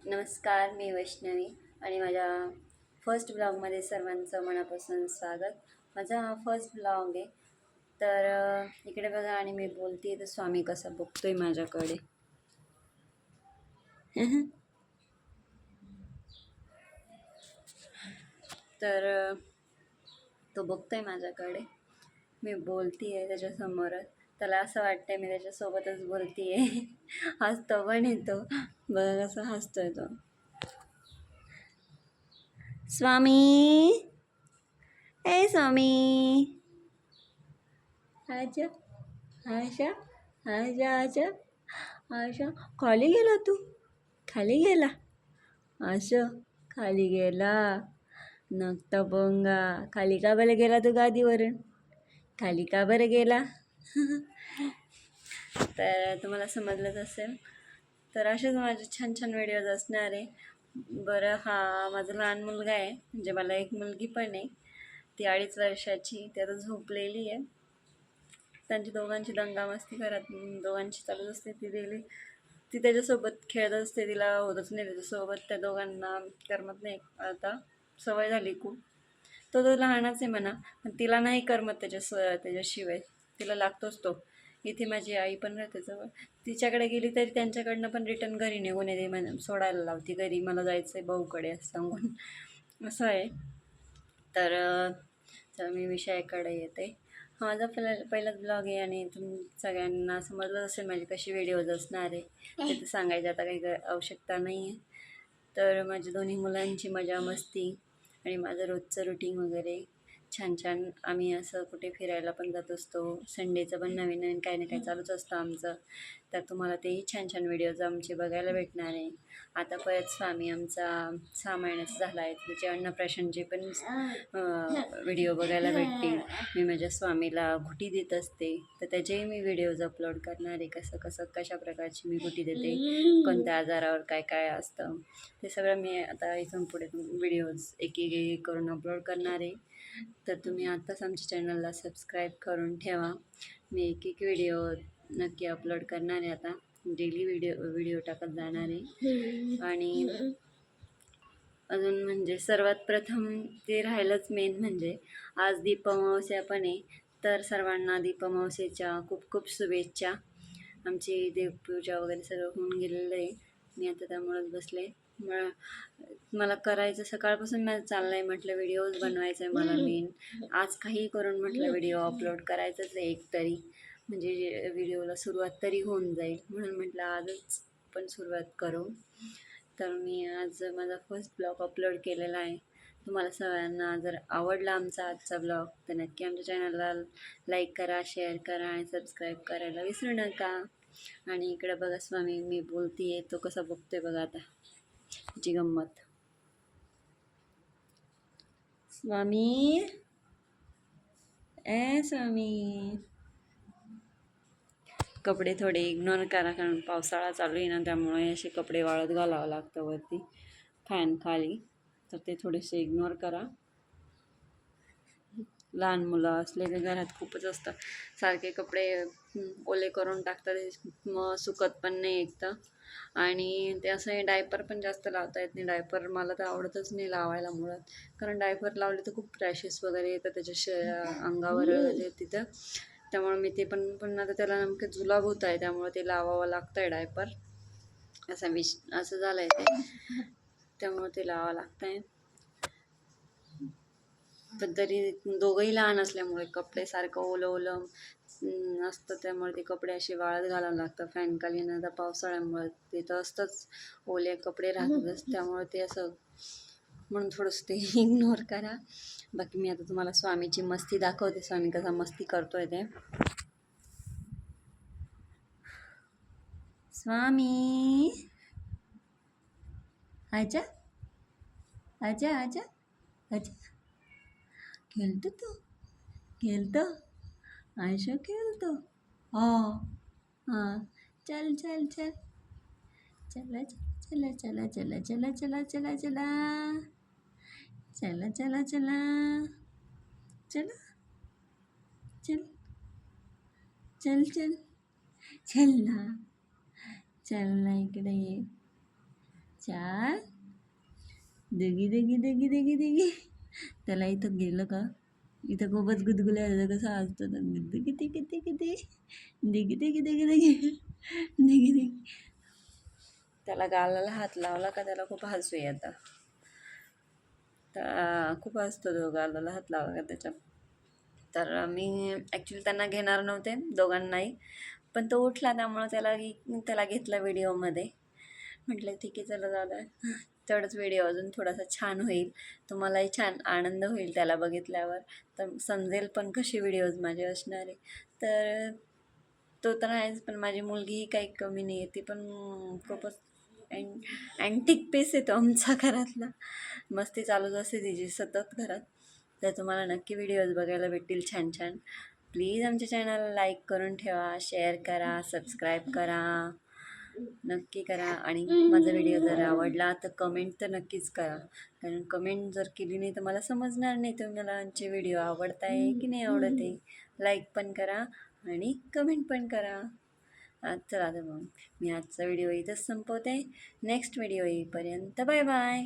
नमस्कार, मी वैष्णवी आणि माझ्या फर्स्ट ब्लॉगमध्ये सर्वांचं मनापासून स्वागत. माझा हा फर्स्ट ब्लॉग आहे. तर इकडे बघा आणि मी बोलते तर स्वामी कसा बघतोय माझ्याकडे. तर तो बघतोय माझ्याकडे, मी बोलतीये त्याच्यासमोरच. त्याला असं वाटतंय मी त्याच्यासोबतच बोलतीये. हसतो पण येतो, बघा कसं हसतोय तो. स्वामी, ए स्वामी, आजा आशा, आजा आजा आशा. खाली गेला तू, खाली गेला असं, खाली गेला नकता बोंगा. खाली का बरं गेला तू गादीवरून, खाली का बरं गेला? तर तुम्हाला समजलंच असेल. तर असेच माझे छान छान व्हिडिओज असणार आहे. बरं, हा माझा लहान मुलगा आहे, म्हणजे मला एक मुलगी पण आहे. ती 2.5 वर्षाची. ती आता झोपलेली आहे. त्यांची दोघांची दंगामस्ती घरात दोघांची चालूच असते. ती त्याच्यासोबत खेळत असते. तिला होतच नाही त्याच्यासोबत. त्या दोघांना करमत नाही आता, सवय झाली खूप. तो लहानच आहे म्हणा, पण तिला नाही करमत त्याच्याशिवाय. तिला लागतोच तो. इथे माझी आई पण राहते जवळ. तिच्याकडे गेली तरी त्यांच्याकडनं पण रिटर्न घरी निघून येते, सोडायला लावते घरी. मला जायचं आहे भाऊकडे असं सांगून. असं आहे. तर मी विषयाकडे येते. हा माझा पहिलाच ब्लॉग आहे आणि सगळ्यांना समजलं असेल माझी कशी व्हिडिओज असणार आहे. ते तर सांगायची आता काही आवश्यकता नाही आहे. तर माझ्या दोन्ही मुलांची मजा मस्ती आणि माझं रोजचं रुटीन वगैरे छान छान. आम्ही असं कुठे फिरायला पण जात असतो. संडेचं पण नवीन नवीन काही ना काही चालूच असतं आमचं. तर तुम्हाला तेही छान छान व्हिडिओज आमचे बघायला भेटणार आहे. आता परत स्वामी आमचा 6 महिन्याचा झाला आहे. त्याचे अन्नप्राशनचे पण व्हिडिओ बघायला भेटतील. मी माझ्या स्वामीला घुटी देत असते, तर त्याचेही मी व्हिडिओज अपलोड करणार आहे. कशा प्रकारची मी घुटी देते, कोणत्या आजारावर काय काय असतं, ते सगळं मी आता इथून पुढे व्हिडिओज एक करून अपलोड करणार आहे. तर तुम्ही आत्ताच आमच्या चॅनलला सबस्क्राईब करून ठेवा. मी एक व्हिडिओ नक्की अपलोड करणार आहे. आता डेली व्हिडिओ टाकत जाणार आहे. आणि अजून म्हणजे सर्वात प्रथम ते राहिलंच मेन म्हणजे आज दीपअमावस्या पण आहे. तर सर्वांना दीपअमावस्येच्या खूप खूप शुभेच्छा. आमची देवपूजा वगैरे सगळं होऊन गेलेलं आहे. मी आता त्यामुळेच बसले. मला करायचं सकाळपासून माझं चाललं आहे, म्हटलं व्हिडिओज बनवायचं आहे मला मेन. आज काही करून म्हटलं व्हिडिओ अपलोड करायचंच आहे एक तरी, म्हणजे व्हिडिओला सुरुवात तरी होऊन जाईल. म्हणून म्हटलं आजच पण सुरुवात करू. तर मी आज माझा फर्स्ट ब्लॉग अपलोड केलेला आहे. तुम्हाला सगळ्यांना जर आवडला आमचा आजचा ब्लॉग तर नक्की आमच्या चॅनलला लाईक करा, शेअर करा आणि सबस्क्राईब करायला विसरू नका. आणि इकडे बघा स्वामी, मी बोलतीये तो कसा बघतोय बघा आता, ची गंमत. स्वामी, ए स्वामी. कपडे थोडे इग्नोर करा, कारण पावसाळा चालू आहे ना, त्यामुळे असे कपडे वाळत घालावं लागतं वरती फॅन खाली. तर ते थोडेसे इग्नोर करा. लहान मुलं असले की घरात खूपच असतं. सारखे कपडे ओले करून टाकतात, मग सुकत पण नाही एकतर. आणि ते असं डायपर पण जास्त लावता येत नाही. डायपर मला तर आवडतच नाही लावायला मुळात, कारण डायपर लावले तर खूप रॅशेस वगैरे येतात त्याच्या अंगावर तिथं. त्यामुळे मी ते पण आता त्याला नेमकं जुलाब होत आहे, त्यामुळे ते लावावं लागतं आहे डायपर. असं झालं आहे ते, त्यामुळे ते लावावं लागतं आहे. पण तरी दोघंही लहान असल्यामुळे कपडे सारखं ओलं असतं, त्यामुळे ते कपडे असे वाळत घालावं लागतं फॅन खाली. ना आता पावसाळ्यामुळे ते तर असतंच, ओले कपडे राहतातच, त्यामुळे ते असं, म्हणून थोडंसं ते इग्नोर करा. बाकी मी आता तुम्हाला स्वामीची मस्ती दाखवते, स्वामी कसा मस्ती करतोय ते. स्वामी, आजा आजा आजा आजा. खेळतो तो, खेळतो आयशा, खेळतो. हो हां, चल चल चल, चला चला चला चला चला चला चला चला चला चला चला चला चल चल चल चल ना, चल ना इकडे ये, चार, दिगी दिगी दिगी दिगी दिगी. त्याला इथं गेलं का इथं खूपच गुदगुल्या कसं असतो दिगी दिगी दिगी दिगी दिगी दिगी दिगी दिगी दिगी दिगी. त्याला गालाला हात लावला का त्याला खूप हसू येतं. तर खूप हसतो तो गालाला हात लावला का त्याच्या. तर मी ॲक्च्युली त्यांना घेणार नव्हते दोघांनाही, पण तो उठला त्यामुळं त्याला घेतला व्हिडिओमध्ये. म्हटलं ठीक आहे चला जाऊ द्या, तेवढंच व्हिडिओ अजून थोडासा छान होईल, तुम्हालाही छान आनंद होईल त्याला बघितल्यावर, तर समजेल पण कशी व्हिडिओज माझे असणार आहे. तर तो तर आहेच, पण माझी मुलगी ही काही कमी नाही आहे, ती पण खूपच अँटिक पीस येतो आमचा घरातला. मस्ती चालूच असते तिची सतत घरात. तर तुम्हाला नक्की व्हिडिओज बघायला भेटतील छान छान. प्लीज आमच्या चॅनलला लाईक करून ठेवा, शेअर करा, सबस्क्राईब करा, नक्की करा. आणि माझा व्हिडिओ जर आवडला तर कमेंट तर नक्कीच करा, कारण कमेंट जर केली नाही तर मला समजणार नाही तुम्हाला आमचे व्हिडिओ आवडत आहे की नाही आवडत आहे. लाईक पण करा आणि कमेंट पण करा. चला तर मग मी आजचा व्हिडिओ इथंच संपवते. नेक्स्ट व्हिडिओ येईपर्यंत बाय बाय.